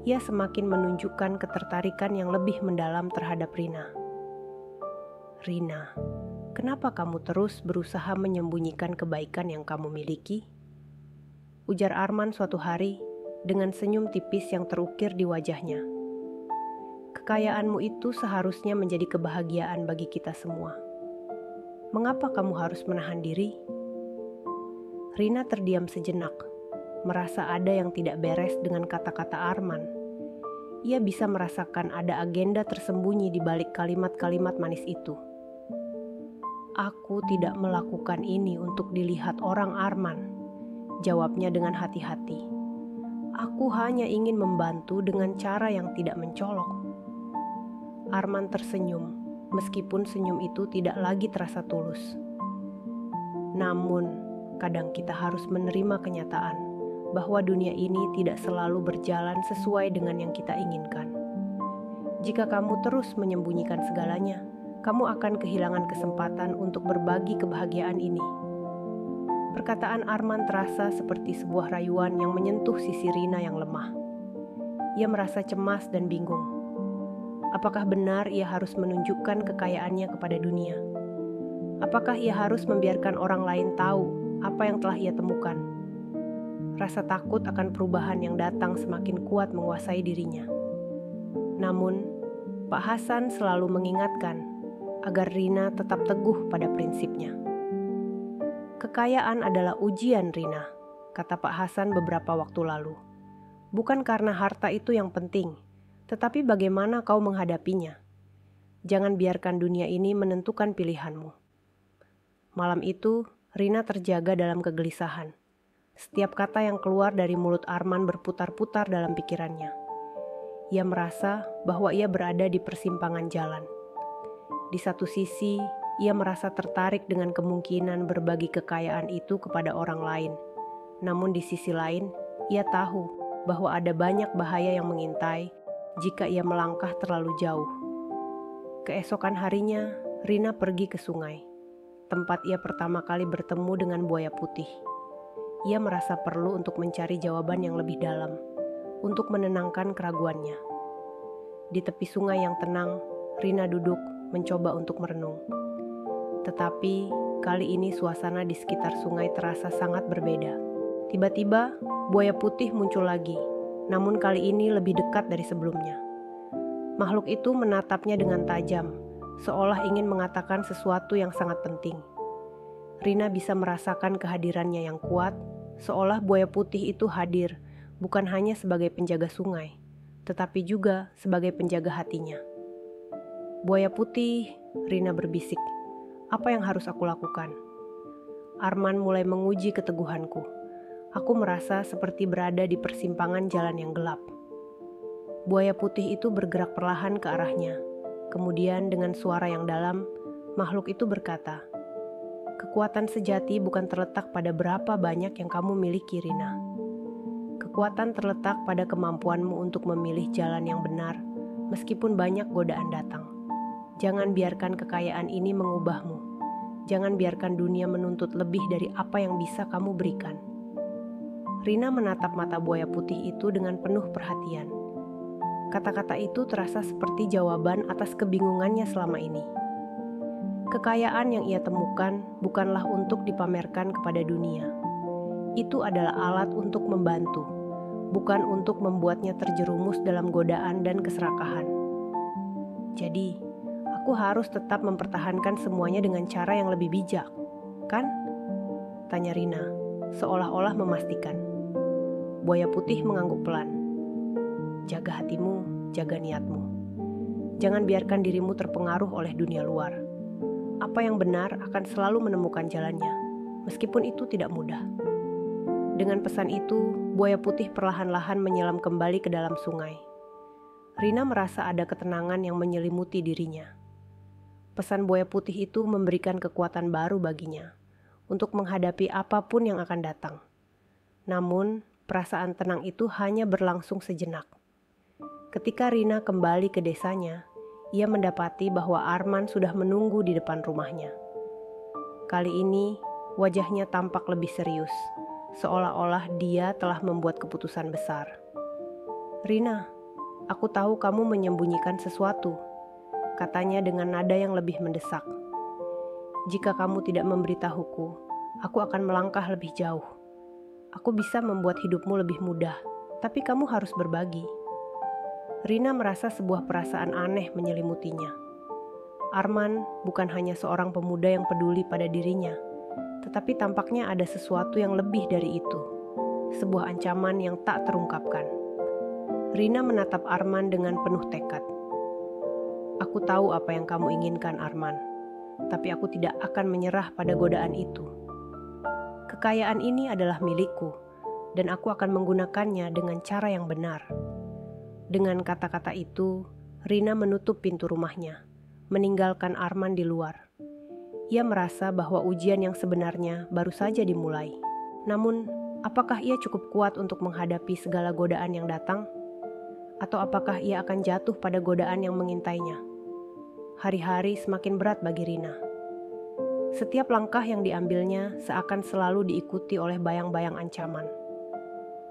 Ia semakin menunjukkan ketertarikan yang lebih mendalam terhadap Rina. Rina, kenapa kamu terus berusaha menyembunyikan kebaikan yang kamu miliki? Ujar Arman suatu hari dengan senyum tipis yang terukir di wajahnya. Kekayaanmu itu seharusnya menjadi kebahagiaan bagi kita semua. Mengapa kamu harus menahan diri? Rina terdiam sejenak, merasa ada yang tidak beres dengan kata-kata Arman. Ia bisa merasakan ada agenda tersembunyi di balik kalimat-kalimat manis itu. Aku tidak melakukan ini untuk dilihat orang, Arman, jawabnya dengan hati-hati. Aku hanya ingin membantu dengan cara yang tidak mencolok. Arman tersenyum, meskipun senyum itu tidak lagi terasa tulus. Namun, kadang kita harus menerima kenyataan bahwa dunia ini tidak selalu berjalan sesuai dengan yang kita inginkan. Jika kamu terus menyembunyikan segalanya, kamu akan kehilangan kesempatan untuk berbagi kebahagiaan ini. Perkataan Arman terasa seperti sebuah rayuan yang menyentuh sisi Rina yang lemah. Ia merasa cemas dan bingung. Apakah benar ia harus menunjukkan kekayaannya kepada dunia? Apakah ia harus membiarkan orang lain tahu apa yang telah ia temukan? Rasa takut akan perubahan yang datang semakin kuat menguasai dirinya. Namun, Pak Hasan selalu mengingatkan agar Rina tetap teguh pada prinsipnya. Kekayaan adalah ujian, Rina, kata Pak Hasan beberapa waktu lalu. Bukan karena harta itu yang penting, tetapi bagaimana kau menghadapinya. Jangan biarkan dunia ini menentukan pilihanmu. Malam itu, Rina terjaga dalam kegelisahan. Setiap kata yang keluar dari mulut Arman berputar-putar dalam pikirannya. Ia merasa bahwa ia berada di persimpangan jalan. Di satu sisi, ia merasa tertarik dengan kemungkinan berbagi kekayaan itu kepada orang lain. Namun di sisi lain, ia tahu bahwa ada banyak bahaya yang mengintai jika ia melangkah terlalu jauh. Keesokan harinya, Rina pergi ke sungai, tempat ia pertama kali bertemu dengan buaya putih. Ia merasa perlu untuk mencari jawaban yang lebih dalam, untuk menenangkan keraguannya. Di tepi sungai yang tenang, Rina duduk mencoba untuk merenung. Tetapi kali ini suasana di sekitar sungai terasa sangat berbeda. Tiba-tiba, buaya putih muncul lagi, namun kali ini lebih dekat dari sebelumnya. Makhluk itu menatapnya dengan tajam, seolah ingin mengatakan sesuatu yang sangat penting. Rina bisa merasakan kehadirannya yang kuat, seolah buaya putih itu hadir bukan hanya sebagai penjaga sungai, tetapi juga sebagai penjaga hatinya. "Buaya putih," Rina berbisik, "apa yang harus aku lakukan?" Arman mulai menguji keteguhanku. Aku merasa seperti berada di persimpangan jalan yang gelap. Buaya putih itu bergerak perlahan ke arahnya. Kemudian dengan suara yang dalam, makhluk itu berkata, "Kekuatan sejati bukan terletak pada berapa banyak yang kamu miliki, Rina. Kekuatan terletak pada kemampuanmu untuk memilih jalan yang benar, meskipun banyak godaan datang. Jangan biarkan kekayaan ini mengubahmu. Jangan biarkan dunia menuntut lebih dari apa yang bisa kamu berikan." Rina menatap mata buaya putih itu dengan penuh perhatian. Kata-kata itu terasa seperti jawaban atas kebingungannya selama ini. Kekayaan yang ia temukan bukanlah untuk dipamerkan kepada dunia. Itu adalah alat untuk membantu, bukan untuk membuatnya terjerumus dalam godaan dan keserakahan. "Jadi, aku harus tetap mempertahankan semuanya dengan cara yang lebih bijak, kan?" tanya Rina, seolah-olah memastikan. Buaya putih mengangguk pelan. "Jaga hatimu, jaga niatmu. Jangan biarkan dirimu terpengaruh oleh dunia luar. Apa yang benar akan selalu menemukan jalannya, meskipun itu tidak mudah." Dengan pesan itu, buaya putih perlahan-lahan menyelam kembali ke dalam sungai. Rina merasa ada ketenangan yang menyelimuti dirinya. Pesan buaya putih itu memberikan kekuatan baru baginya untuk menghadapi apapun yang akan datang. Namun, perasaan tenang itu hanya berlangsung sejenak. Ketika Rina kembali ke desanya, ia mendapati bahwa Arman sudah menunggu di depan rumahnya. Kali ini, wajahnya tampak lebih serius, seolah-olah dia telah membuat keputusan besar. "Rina, aku tahu kamu menyembunyikan sesuatu," katanya dengan nada yang lebih mendesak. "Jika kamu tidak memberitahuku, aku akan melangkah lebih jauh. Aku bisa membuat hidupmu lebih mudah, tapi kamu harus berbagi." Rina merasa sebuah perasaan aneh menyelimutinya. Arman bukan hanya seorang pemuda yang peduli pada dirinya, tetapi tampaknya ada sesuatu yang lebih dari itu, sebuah ancaman yang tak terungkapkan. Rina menatap Arman dengan penuh tekad. "Aku tahu apa yang kamu inginkan, Arman, tapi aku tidak akan menyerah pada godaan itu. Kekayaan ini adalah milikku, dan aku akan menggunakannya dengan cara yang benar." Dengan kata-kata itu, Rina menutup pintu rumahnya, meninggalkan Arman di luar. Ia merasa bahwa ujian yang sebenarnya baru saja dimulai. Namun, apakah ia cukup kuat untuk menghadapi segala godaan yang datang? Atau apakah ia akan jatuh pada godaan yang mengintainya? Hari-hari semakin berat bagi Rina. Setiap langkah yang diambilnya seakan selalu diikuti oleh bayang-bayang ancaman.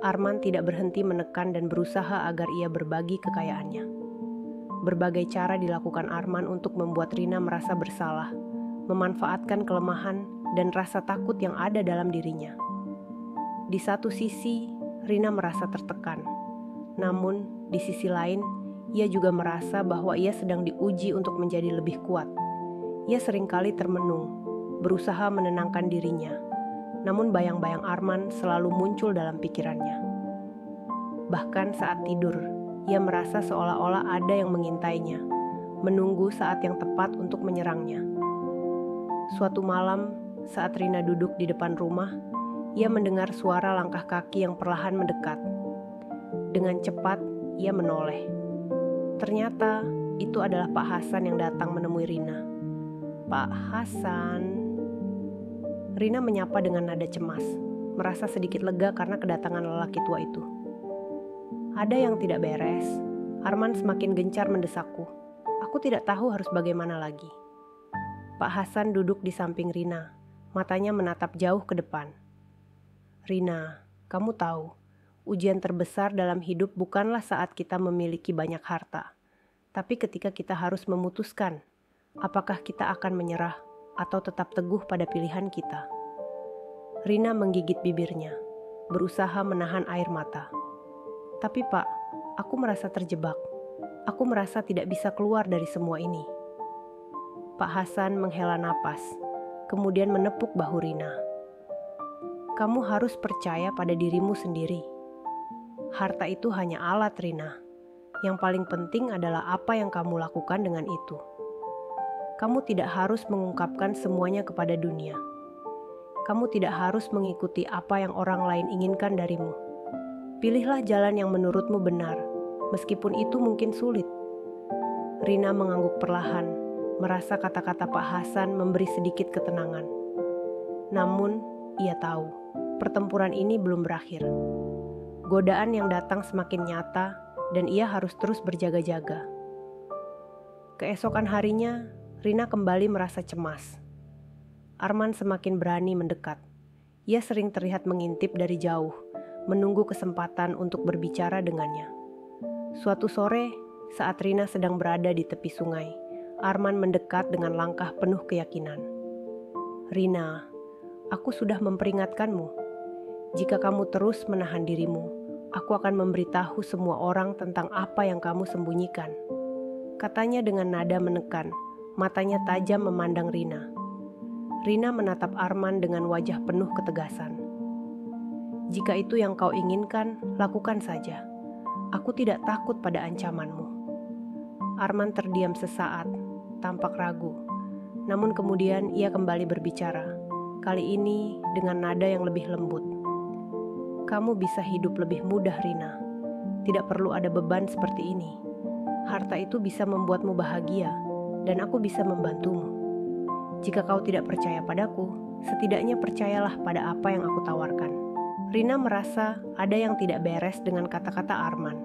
Arman tidak berhenti menekan dan berusaha agar ia berbagi kekayaannya. Berbagai cara dilakukan Arman untuk membuat Rina merasa bersalah, memanfaatkan kelemahan dan rasa takut yang ada dalam dirinya. Di satu sisi, Rina merasa tertekan. Namun, di sisi lain, ia juga merasa bahwa ia sedang diuji untuk menjadi lebih kuat. Ia seringkali termenung, berusaha menenangkan dirinya. Namun bayang-bayang Arman selalu muncul dalam pikirannya. Bahkan saat tidur, ia merasa seolah-olah ada yang mengintainya, menunggu saat yang tepat untuk menyerangnya. Suatu malam, saat Rina duduk di depan rumah, ia mendengar suara langkah kaki yang perlahan mendekat. Dengan cepat, ia menoleh. Ternyata itu adalah Pak Hasan yang datang menemui Rina. "Pak Hasan," Rina menyapa dengan nada cemas, merasa sedikit lega karena kedatangan lelaki tua itu. "Ada yang tidak beres." Arman semakin gencar mendesakku. Aku tidak tahu harus bagaimana lagi. Pak Hasan duduk di samping Rina, matanya menatap jauh ke depan. "Rina, kamu tahu, ujian terbesar dalam hidup bukanlah saat kita memiliki banyak harta, tapi ketika kita harus memutuskan apakah kita akan menyerah atau tetap teguh pada pilihan kita." Rina menggigit bibirnya, berusaha menahan air mata. "Tapi Pak, aku merasa terjebak. Aku merasa tidak bisa keluar dari semua ini." Pak Hasan menghela napas, kemudian menepuk bahu Rina. Kamu harus percaya pada dirimu sendiri. Harta itu hanya alat, Rina. Yang paling penting adalah apa yang kamu lakukan dengan itu. Kamu tidak harus mengungkapkan semuanya kepada dunia. Kamu tidak harus mengikuti apa yang orang lain inginkan darimu. Pilihlah jalan yang menurutmu benar, meskipun itu mungkin sulit. Rina mengangguk perlahan, merasa kata-kata Pak Hasan memberi sedikit ketenangan. Namun, ia tahu, pertempuran ini belum berakhir. Godaan yang datang semakin nyata, dan ia harus terus berjaga-jaga. Keesokan harinya, Rina kembali merasa cemas. Arman semakin berani mendekat. Ia sering terlihat mengintip dari jauh, menunggu kesempatan untuk berbicara dengannya. Suatu sore, saat Rina sedang berada di tepi sungai, Arman mendekat dengan langkah penuh keyakinan. Rina, aku sudah memperingatkanmu. Jika kamu terus menahan dirimu, aku akan memberitahu semua orang tentang apa yang kamu sembunyikan. Katanya dengan nada menekan, matanya tajam memandang Rina. Rina menatap Arman dengan wajah penuh ketegasan. Jika itu yang kau inginkan, lakukan saja. Aku tidak takut pada ancamanmu. Arman terdiam sesaat, tampak ragu. Namun kemudian ia kembali berbicara, kali ini dengan nada yang lebih lembut. Kamu bisa hidup lebih mudah, Rina. Tidak perlu ada beban seperti ini. Harta itu bisa membuatmu bahagia, dan aku bisa membantumu. Jika kau tidak percaya padaku, setidaknya percayalah pada apa yang aku tawarkan. Rina merasa ada yang tidak beres dengan kata-kata Arman.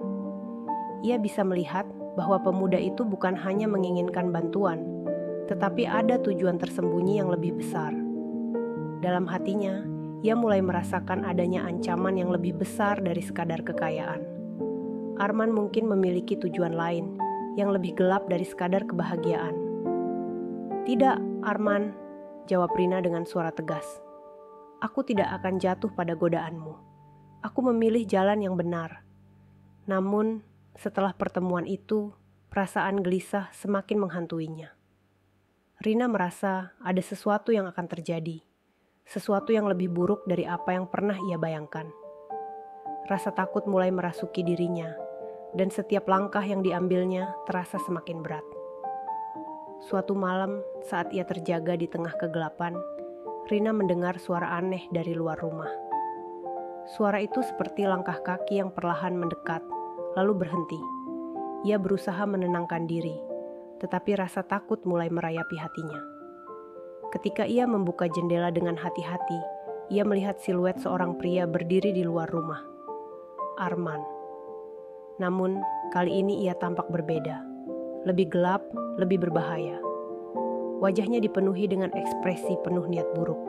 Ia bisa melihat bahwa pemuda itu bukan hanya menginginkan bantuan, tetapi ada tujuan tersembunyi yang lebih besar. Dalam hatinya, ia mulai merasakan adanya ancaman yang lebih besar dari sekadar kekayaan. Arman mungkin memiliki tujuan lain yang lebih gelap dari sekadar kebahagiaan. Tidak, Arman, jawab Rina dengan suara tegas. Aku tidak akan jatuh pada godaanmu. Aku memilih jalan yang benar. Namun, setelah pertemuan itu, perasaan gelisah semakin menghantuinya. Rina merasa ada sesuatu yang akan terjadi. Sesuatu yang lebih buruk dari apa yang pernah ia bayangkan. Rasa takut mulai merasuki dirinya, dan setiap langkah yang diambilnya terasa semakin berat. Suatu malam, saat ia terjaga di tengah kegelapan, Rina mendengar suara aneh dari luar rumah. Suara itu seperti langkah kaki yang perlahan mendekat, lalu berhenti. Ia berusaha menenangkan diri, tetapi rasa takut mulai merayapi hatinya. Ketika ia membuka jendela dengan hati-hati, ia melihat siluet seorang pria berdiri di luar rumah. Arman. Namun, kali ini ia tampak berbeda. Lebih gelap, lebih berbahaya. Wajahnya dipenuhi dengan ekspresi penuh niat buruk.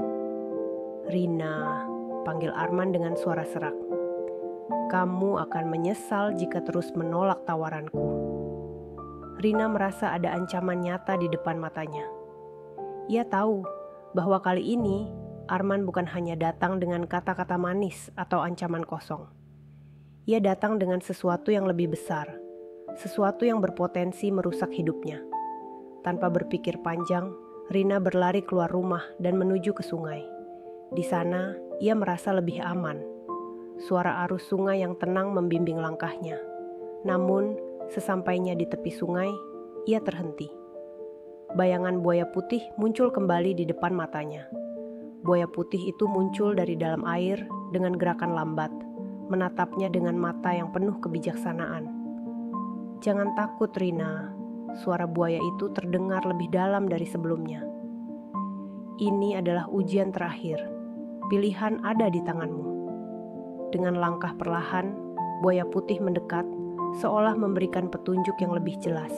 Rina, panggil Arman dengan suara serak. Kamu akan menyesal jika terus menolak tawaranku. Rina merasa ada ancaman nyata di depan matanya. Ia tahu bahwa kali ini Arman bukan hanya datang dengan kata-kata manis atau ancaman kosong. Ia datang dengan sesuatu yang lebih besar, sesuatu yang berpotensi merusak hidupnya. Tanpa berpikir panjang, Rina berlari keluar rumah dan menuju ke sungai. Di sana, ia merasa lebih aman. Suara arus sungai yang tenang membimbing langkahnya. Namun, sesampainya di tepi sungai, ia terhenti. Bayangan buaya putih muncul kembali di depan matanya. Buaya putih itu muncul dari dalam air dengan gerakan lambat, menatapnya dengan mata yang penuh kebijaksanaan. Jangan takut, Rina. Suara buaya itu terdengar lebih dalam dari sebelumnya. Ini adalah ujian terakhir. Pilihan ada di tanganmu. Dengan langkah perlahan, buaya putih mendekat, seolah memberikan petunjuk yang lebih jelas.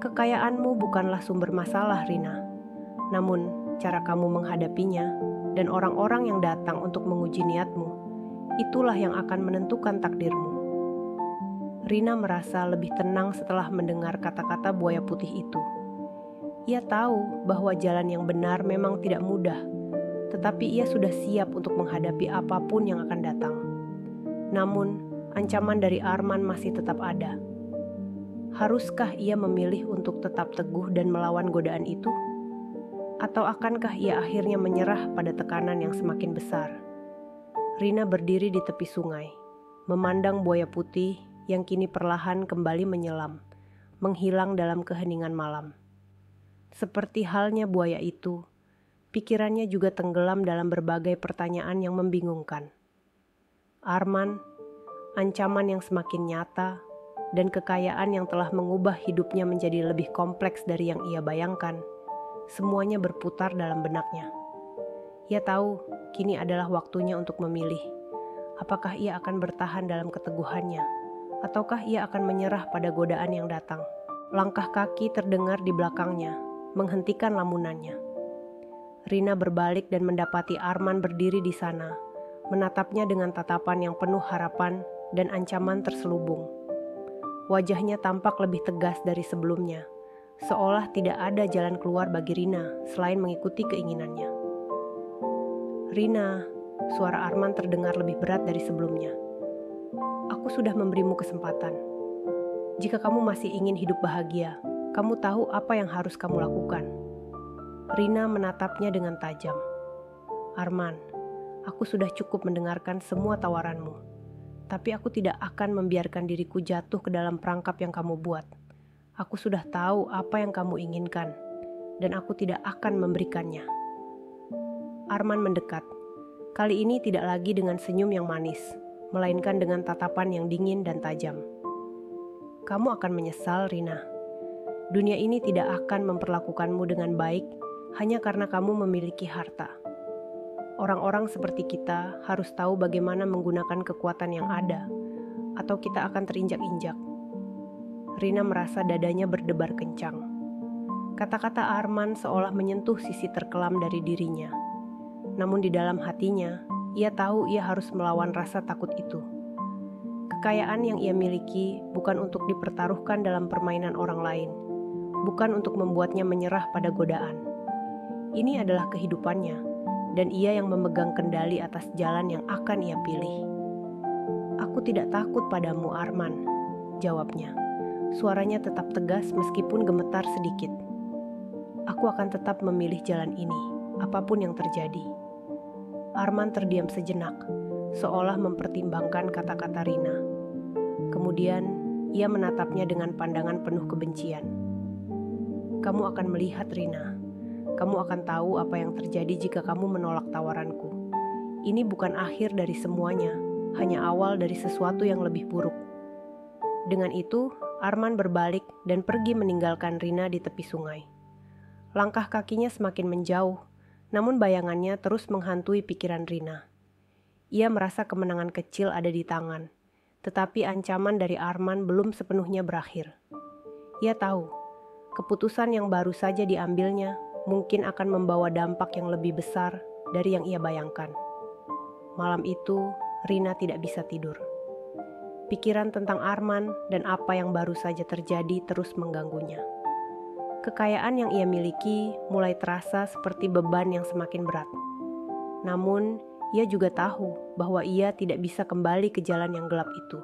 Kekayaanmu bukanlah sumber masalah, Rina. Namun, cara kamu menghadapinya dan orang-orang yang datang untuk menguji niatmu, itulah yang akan menentukan takdirmu. Rina merasa lebih tenang setelah mendengar kata-kata buaya putih itu. Ia tahu bahwa jalan yang benar memang tidak mudah, tetapi ia sudah siap untuk menghadapi apapun yang akan datang. Namun, ancaman dari Arman masih tetap ada. Haruskah ia memilih untuk tetap teguh dan melawan godaan itu? Atau akankah ia akhirnya menyerah pada tekanan yang semakin besar? Rina berdiri di tepi sungai, memandang buaya putih yang kini perlahan kembali menyelam, menghilang dalam keheningan malam. Seperti halnya buaya itu, pikirannya juga tenggelam dalam berbagai pertanyaan yang membingungkan. Arman, ancaman yang semakin nyata, dan kekayaan yang telah mengubah hidupnya menjadi lebih kompleks dari yang ia bayangkan, semuanya berputar dalam benaknya. Ia tahu kini adalah waktunya untuk memilih. Apakah ia akan bertahan dalam keteguhannya, ataukah ia akan menyerah pada godaan yang datang? Langkah kaki terdengar di belakangnya, menghentikan lamunannya. Rina berbalik dan mendapati Arman berdiri di sana, menatapnya dengan tatapan yang penuh harapan dan ancaman terselubung. Wajahnya tampak lebih tegas dari sebelumnya, seolah tidak ada jalan keluar bagi Rina selain mengikuti keinginannya. "Rina," suara Arman terdengar lebih berat dari sebelumnya. "Aku sudah memberimu kesempatan. Jika kamu masih ingin hidup bahagia, kamu tahu apa yang harus kamu lakukan." Rina menatapnya dengan tajam. "Arman, aku sudah cukup mendengarkan semua tawaranmu. Tapi aku tidak akan membiarkan diriku jatuh ke dalam perangkap yang kamu buat. Aku sudah tahu apa yang kamu inginkan, dan aku tidak akan memberikannya." Arman mendekat. Kali ini tidak lagi dengan senyum yang manis, melainkan dengan tatapan yang dingin dan tajam. "Kamu akan menyesal, Rina. Dunia ini tidak akan memperlakukanmu dengan baik hanya karena kamu memiliki harta. Orang-orang seperti kita harus tahu bagaimana menggunakan kekuatan yang ada, atau kita akan terinjak-injak." Rina merasa dadanya berdebar kencang. Kata-kata Arman seolah menyentuh sisi terkelam dari dirinya. Namun di dalam hatinya, ia tahu ia harus melawan rasa takut itu. Kekayaan yang ia miliki bukan untuk dipertaruhkan dalam permainan orang lain, bukan untuk membuatnya menyerah pada godaan. Ini adalah kehidupannya, dan ia yang memegang kendali atas jalan yang akan ia pilih. "Aku tidak takut padamu, Arman," jawabnya. Suaranya tetap tegas meskipun gemetar sedikit. "Aku akan tetap memilih jalan ini, apapun yang terjadi." Arman terdiam sejenak, seolah mempertimbangkan kata-kata Rina. Kemudian, ia menatapnya dengan pandangan penuh kebencian. "Kamu akan melihat, Rina. Kamu akan tahu apa yang terjadi jika kamu menolak tawaranku. Ini bukan akhir dari semuanya, hanya awal dari sesuatu yang lebih buruk." Dengan itu, Arman berbalik dan pergi meninggalkan Rina di tepi sungai. Langkah kakinya semakin menjauh, namun bayangannya terus menghantui pikiran Rina. Ia merasa kemenangan kecil ada di tangan, tetapi ancaman dari Arman belum sepenuhnya berakhir. Ia tahu, keputusan yang baru saja diambilnya mungkin akan membawa dampak yang lebih besar dari yang ia bayangkan. Malam itu, Rina tidak bisa tidur. Pikiran tentang Arman dan apa yang baru saja terjadi terus mengganggunya. Kekayaan yang ia miliki mulai terasa seperti beban yang semakin berat. Namun, ia juga tahu bahwa ia tidak bisa kembali ke jalan yang gelap itu.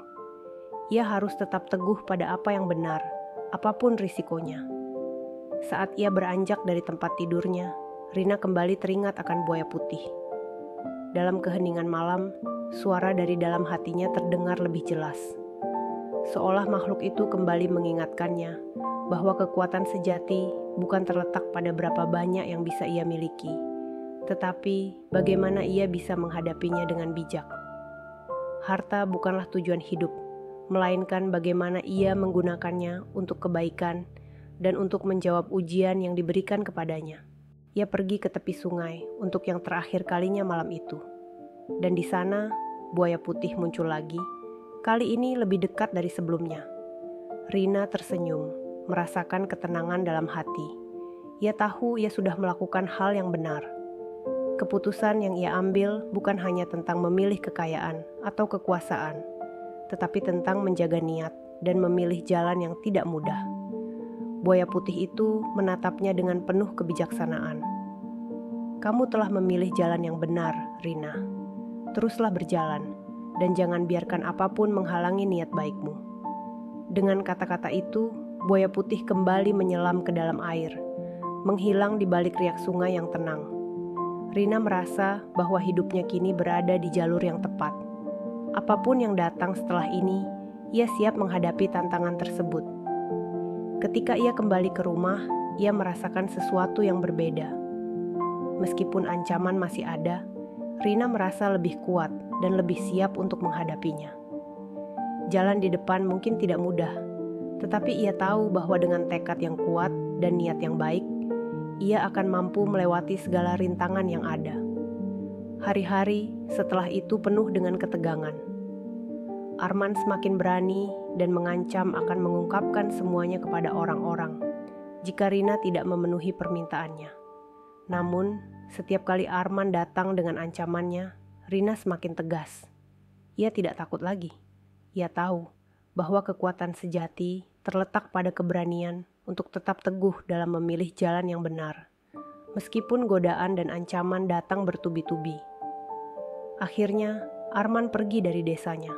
Ia harus tetap teguh pada apa yang benar, apapun risikonya. Saat ia beranjak dari tempat tidurnya, Rina kembali teringat akan buaya putih. Dalam keheningan malam, suara dari dalam hatinya terdengar lebih jelas. Seolah makhluk itu kembali mengingatkannya bahwa kekuatan sejati bukan terletak pada berapa banyak yang bisa ia miliki, tetapi bagaimana ia bisa menghadapinya dengan bijak. Harta bukanlah tujuan hidup, melainkan bagaimana ia menggunakannya untuk kebaikan dan untuk menjawab ujian yang diberikan kepadanya. Ia pergi ke tepi sungai untuk yang terakhir kalinya malam itu. Dan di sana, buaya putih muncul lagi, kali ini lebih dekat dari sebelumnya. Rina tersenyum, merasakan ketenangan dalam hati. Ia tahu ia sudah melakukan hal yang benar. Keputusan yang ia ambil bukan hanya tentang memilih kekayaan atau kekuasaan, tetapi tentang menjaga niat dan memilih jalan yang tidak mudah. Buaya putih itu menatapnya dengan penuh kebijaksanaan. "Kamu telah memilih jalan yang benar, Rina. Teruslah berjalan, dan jangan biarkan apapun menghalangi niat baikmu." Dengan kata-kata itu, buaya putih kembali menyelam ke dalam air, menghilang di balik riak sungai yang tenang. Rina merasa bahwa hidupnya kini berada di jalur yang tepat. Apapun yang datang setelah ini, ia siap menghadapi tantangan tersebut. Ketika ia kembali ke rumah, ia merasakan sesuatu yang berbeda. Meskipun ancaman masih ada, Rina merasa lebih kuat dan lebih siap untuk menghadapinya. Jalan di depan mungkin tidak mudah, tetapi ia tahu bahwa dengan tekad yang kuat dan niat yang baik, ia akan mampu melewati segala rintangan yang ada. Hari-hari setelah itu penuh dengan ketegangan. Arman semakin berani dan mengancam akan mengungkapkan semuanya kepada orang-orang jika Rina tidak memenuhi permintaannya. Namun, setiap kali Arman datang dengan ancamannya, Rina semakin tegas. Ia tidak takut lagi. Ia tahu bahwa kekuatan sejati terletak pada keberanian untuk tetap teguh dalam memilih jalan yang benar, meskipun godaan dan ancaman datang bertubi-tubi. Akhirnya, Arman pergi dari desanya.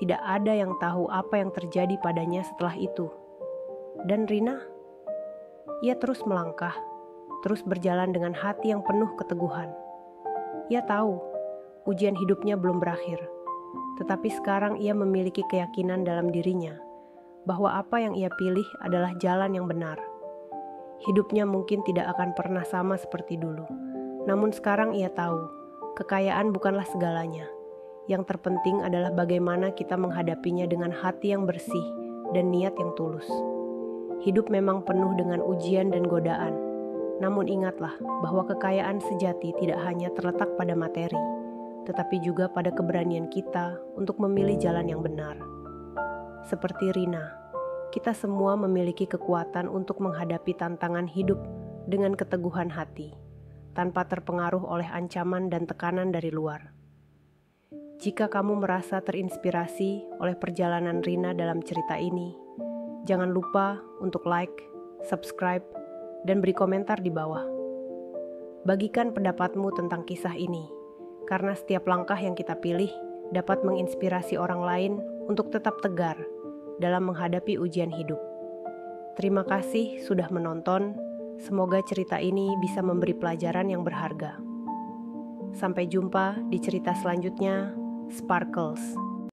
Tidak ada yang tahu apa yang terjadi padanya setelah itu. Dan Rina? Ia terus melangkah, terus berjalan dengan hati yang penuh keteguhan. Ia tahu, ujian hidupnya belum berakhir. Tetapi sekarang ia memiliki keyakinan dalam dirinya bahwa apa yang ia pilih adalah jalan yang benar. Hidupnya mungkin tidak akan pernah sama seperti dulu. Namun sekarang ia tahu, kekayaan bukanlah segalanya. Yang terpenting adalah bagaimana kita menghadapinya dengan hati yang bersih dan niat yang tulus. Hidup memang penuh dengan ujian dan godaan. Namun ingatlah bahwa kekayaan sejati tidak hanya terletak pada materi, tetapi juga pada keberanian kita untuk memilih jalan yang benar. Seperti Rina, kita semua memiliki kekuatan untuk menghadapi tantangan hidup dengan keteguhan hati, tanpa terpengaruh oleh ancaman dan tekanan dari luar. Jika kamu merasa terinspirasi oleh perjalanan Rina dalam cerita ini, jangan lupa untuk like, subscribe, dan beri komentar di bawah. Bagikan pendapatmu tentang kisah ini, karena setiap langkah yang kita pilih dapat menginspirasi orang lain untuk tetap tegar dalam menghadapi ujian hidup. Terima kasih sudah menonton. Semoga cerita ini bisa memberi pelajaran yang berharga. Sampai jumpa di cerita selanjutnya. Sparkles.